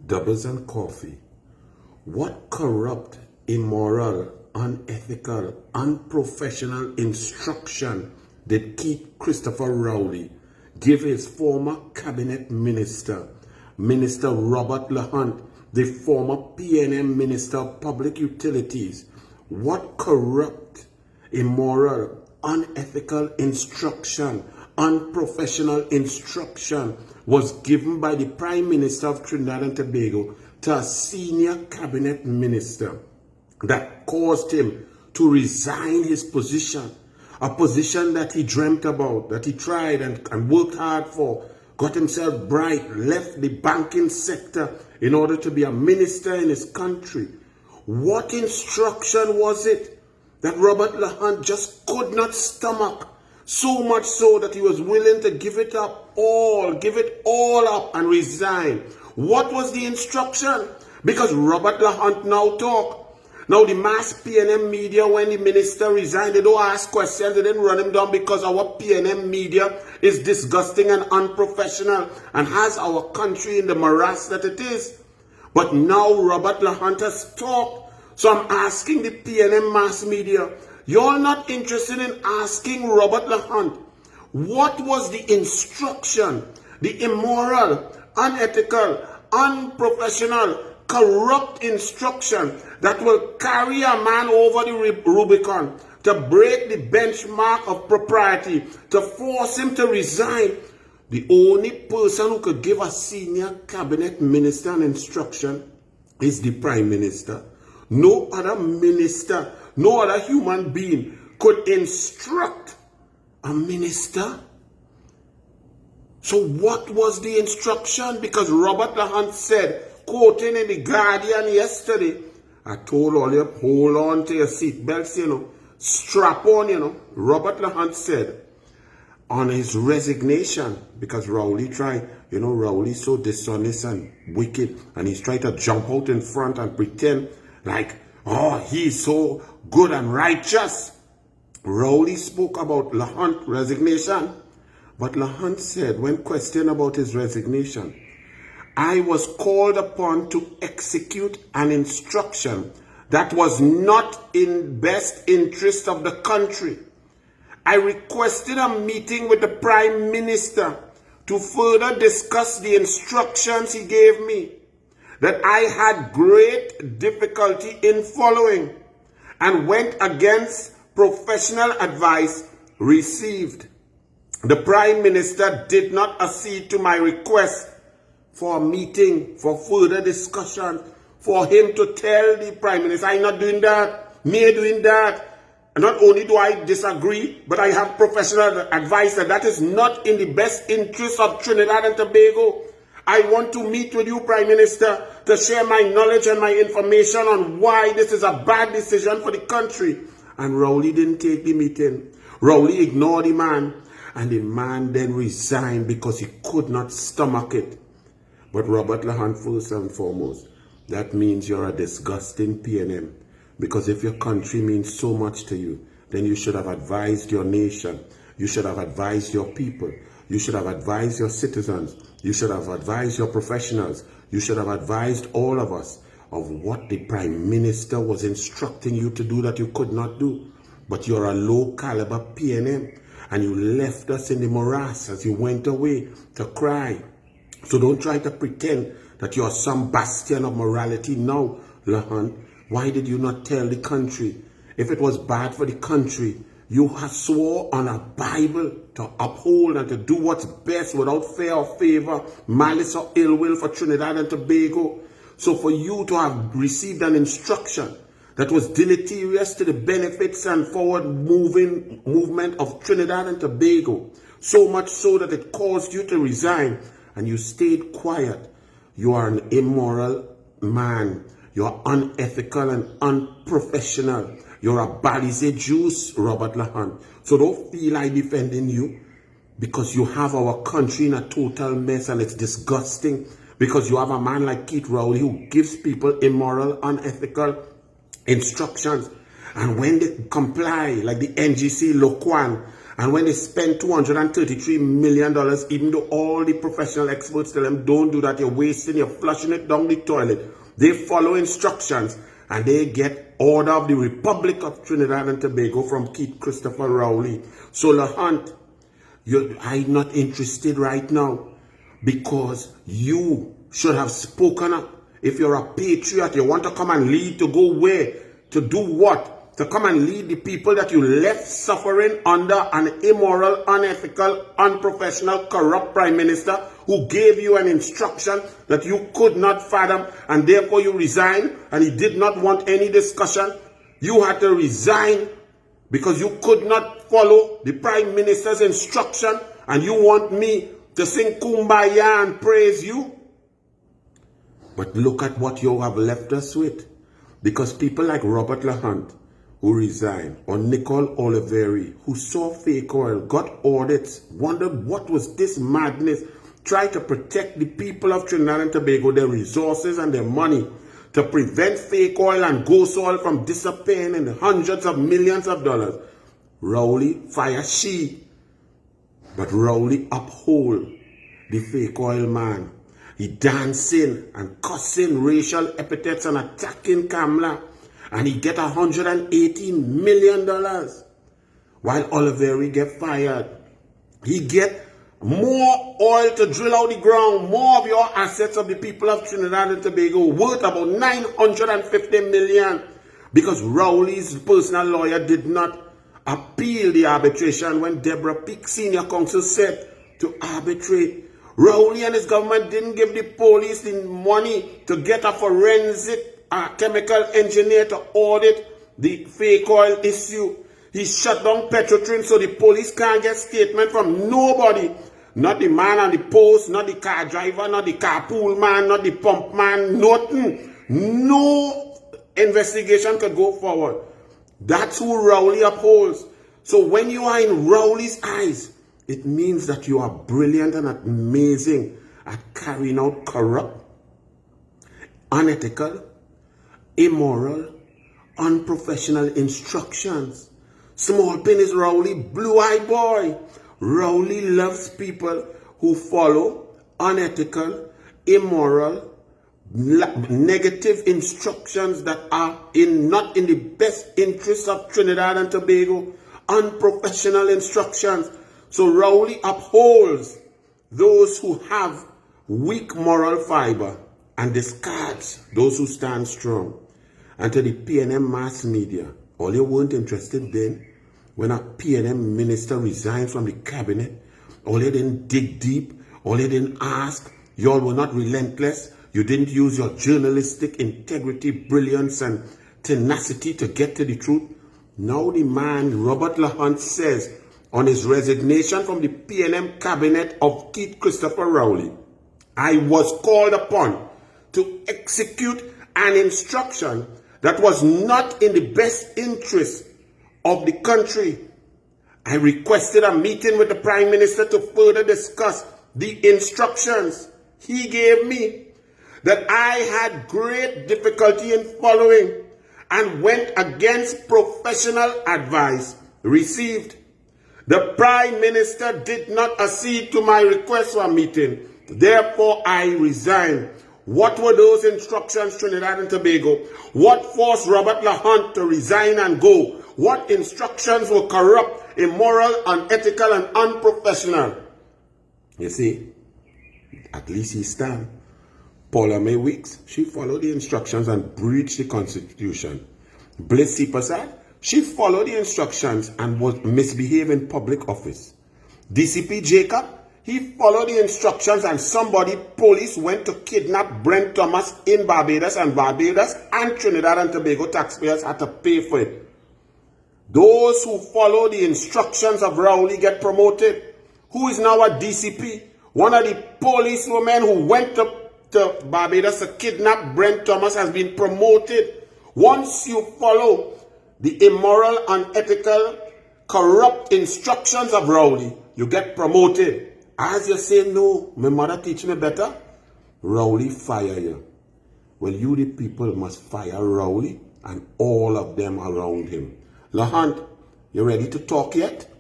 Doubles and coffee. What corrupt, immoral, unethical, unprofessional instruction did Keith Christopher Rowley give his former cabinet minister, Minister Robert Hunt, the former PNM Minister of Public Utilities? What corrupt, immoral, unethical instruction, unprofessional instruction was given by the Prime Minister of Trinidad and Tobago to a senior cabinet minister that caused him to resign his position, a position that he dreamt about, that he tried and worked hard for, got himself bright, left the banking sector in order to be a minister in his country? What instruction was it that Robert Hunt just could not stomach? So much so that he was willing to give it all up and resign. What was the instruction? Because Robert Hunt now talk. Now the mass PNM media, when the minister resigned, they don't ask questions, they didn't run him down because our PNM media is disgusting and unprofessional and has our country in the morass that it is. But now Robert Hunt has talked. So I'm asking the PNM mass media, you're not interested in asking Robert Hunt, what was the instruction, the immoral, unethical, unprofessional, corrupt instruction that will carry a man over the Rubicon, to break the benchmark of propriety, to force him to resign? The only person who could give a senior cabinet minister an instruction is the Prime Minister. No other minister, no other human being could instruct a minister. So what was the instruction? Because Robert Hunt said, quoting in the Guardian yesterday, I told all you, hold on to your seatbelts, strap on, Robert Hunt said, on his resignation, because Rowley tried, Rowley's so dishonest and wicked, and he's trying to jump out in front and pretend like, oh, he's so good and righteous. Rowley spoke about Hunt's resignation, but Hunt said, when questioned about his resignation, I was called upon to execute an instruction that was not in best interest of the country. I requested a meeting with the Prime Minister to further discuss the instructions he gave me that I had great difficulty in following and went against professional advice received. The Prime Minister did not accede to my request for a meeting, for further discussion, for him to tell the Prime Minister, I'm not doing that, me doing that. And not only do I disagree, but I have professional advice that is not in the best interest of Trinidad and Tobago. I want to meet with you, Prime Minister, to share my knowledge and my information on why this is a bad decision for the country. And Rowley didn't take the meeting. Rowley ignored the man, and the man then resigned because he could not stomach it. But Robert Hunt, first and foremost, that means you're a disgusting PNM. Because if your country means so much to you, then you should have advised your nation. You should have advised your people. You should have advised your citizens. You should have advised your professionals. You should have advised all of us of what the Prime Minister was instructing you to do that you could not do. But you're a low caliber PNM, and you left us in the morass as you went away to cry. So don't try to pretend that you're some bastion of morality now, Hunt. Why did you not tell the country? If it was bad for the country, you have swore on a Bible to uphold and to do what's best without fear or favor, malice or ill will for Trinidad and Tobago. So for you to have received an instruction that was deleterious to the benefits and forward movement of Trinidad and Tobago, so much so that it caused you to resign, and you stayed quiet, you are an immoral man. You're unethical and unprofessional. You're a balize juice, Robert Hunt. So don't feel like defending you, because you have our country in a total mess, and it's disgusting because you have a man like Keith Rowley who gives people immoral, unethical instructions. And when they comply, like the NGC Loquan And when they spend $233 million, even though all the professional experts tell them, don't do that, you're wasting, you're flushing it down the toilet. They follow instructions and they get order of the Republic of Trinidad and Tobago from Keith Christopher Rowley. So Hunte, I'm not interested right now because you should have spoken up. If you're a patriot, you want to come and lead, to go where? To do what? To come and lead the people that you left suffering under an immoral, unethical, unprofessional, corrupt prime minister who gave you an instruction that you could not fathom, and therefore you resigned, and he did not want any discussion. You had to resign because you could not follow the prime minister's instruction, and you want me to sing Kumbaya and praise you? But look at what you have left us with. Because people like Robert Hunte, who resigned, or Nicole Oliveri, who saw fake oil, got audits, wondered what was this madness, tried to protect the people of Trinidad and Tobago, their resources and their money, to prevent fake oil and ghost oil from disappearing in the hundreds of millions of dollars. Rowley fire she, but Rowley uphold the fake oil man. He dancing and cussing racial epithets and attacking Kamala. And he get $118 million. While Oliveri get fired. He get more oil to drill out the ground. More of your assets of the people of Trinidad and Tobago worth about $950 million. Because Rowley's personal lawyer did not appeal the arbitration when Deborah Peake, senior counsel, said to arbitrate. Rowley and his government didn't give the police the money to get a forensic chemical engineer to audit the fake oil issue. He shut down Petrotrin so the police can't get statement from nobody. Not the man on the post, not the car driver, not the carpool man, not the pump man, nothing. No investigation could go forward. That's who Rowley upholds. So when you are in Rowley's eyes, it means that you are brilliant and amazing at carrying out corrupt, unethical, immoral, unprofessional instructions. Small pin is Rowley, blue-eyed boy. Rowley loves people who follow unethical, immoral, negative instructions that are not in the best interest of Trinidad and Tobago. Unprofessional instructions. So Rowley upholds those who have weak moral fiber and discards those who stand strong. And to the PNM mass media, all you weren't interested then, when a PNM minister resigned from the cabinet, all you didn't dig deep, all you didn't ask, you all were not relentless, you didn't use your journalistic integrity, brilliance, and tenacity to get to the truth. Now the man, Robert Hunte, says on his resignation from the PNM cabinet of Keith Christopher Rowley, I was called upon to execute an instruction that was not in the best interest of the country. I requested a meeting with the Prime Minister to further discuss the instructions he gave me that I had great difficulty in following and went against professional advice received. The Prime Minister did not accede to my request for a meeting. Therefore, I resigned. What were those instructions, Trinidad and Tobago? What forced Robert Hunte to resign and go? What instructions were corrupt, immoral, unethical, and unprofessional? You see, at least he stand. Paula May Weeks, she followed the instructions and breached the Constitution. Bliss Prasad, she followed the instructions and was misbehaving in public office. DCP Jacob, he followed the instructions and police went to kidnap Brent Thomas in Barbados, and Trinidad and Tobago taxpayers had to pay for it. Those who follow the instructions of Rowley get promoted. Who is now a DCP? One of the policewomen who went to Barbados to kidnap Brent Thomas has been promoted. Once you follow the immoral, unethical, corrupt instructions of Rowley, you get promoted. As you say, no, my mother teach me better, Rowley fire you. Well, you the people must fire Rowley and all of them around him. Hunte, you ready to talk yet?